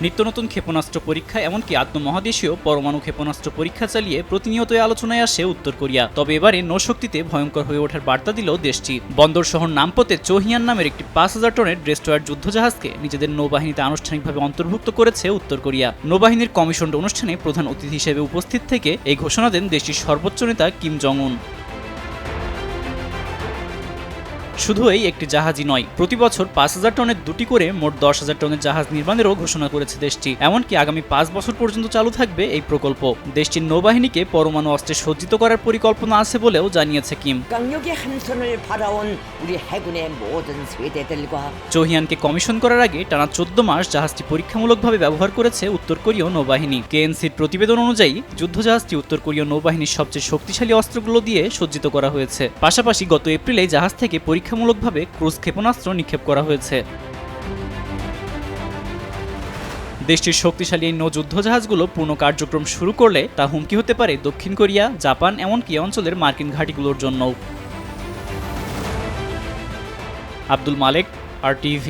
নিত্য নতুন ক্ষেপণাস্ত্র পরীক্ষা এমনকি আত্মমহাদেশীয় পরমাণু ক্ষেপণাস্ত্র পরীক্ষা চালিয়ে প্রতিনিয়তই আলোচনায় আসে উত্তর কোরিয়া। তবে এবারে নৌশক্তিতে ভয়ঙ্কর হয়ে ওঠার বার্তা দিল দেশটি। বন্দর শহর নামপোতে চোহিয়ান নামের একটি ৫,০০০ টনের ডেস্ট্রয়ার যুদ্ধজাহাজকে নিজেদের নৌবাহিনীতে আনুষ্ঠানিকভাবে অন্তর্ভুক্ত করেছে উত্তর কোরিয়া। নৌবাহিনীর কমিশন অনুষ্ঠানে প্রধান অতিথি হিসেবে উপস্থিত থেকে এই ঘোষণা দেন দেশটির সর্বোচ্চ নেতা কিম জং উন। শুধু এই একটি জাহাজই নয়, প্রতি বছর ৫,০০০ টনের দুটি করে মোট ১০,০০০ টনের জাহাজ নির্মাণেরও ঘোষণা করেছে দেশটি। এমনকি আগামী ৫ বছর পর্যন্ত চালু থাকবে এই প্রকল্প। দেশটির নৌবাহিনীকে পরমাণু অস্ত্রে সজ্জিত করার পরিকল্পনা আছে বলেও জানিয়েছে কিম। চোহিয়ানকে কমিশন করার আগে টানা ১৪ মাস জাহাজটি পরীক্ষামূলকভাবে ব্যবহার করেছে উত্তর কোরীয় নৌবাহিনী। কেএনসির প্রতিবেদন অনুযায়ী যুদ্ধজাহাজটি উত্তর কোরীয় নৌবাহিনীর সবচেয়ে শক্তিশালী অস্ত্রগুলো দিয়ে সজ্জিত করা হয়েছে। পাশাপাশি গত এপ্রিলে জাহাজ থেকে পরীক্ষামূলকভাবে ক্রুজ ক্ষেপণাস্ত্র নিক্ষেপ করা হয়েছে। দেশটির শক্তিশালী এই নৌ যুদ্ধজাহাজগুলো পূর্ণ কার্যক্রম শুরু করলে তা হুমকি হতে পারে দক্ষিণ কোরিয়া, জাপান এমনকি অঞ্চলের মার্কিন ঘাঁটিগুলোর জন্যও। আব্দুল মালেক, RTV।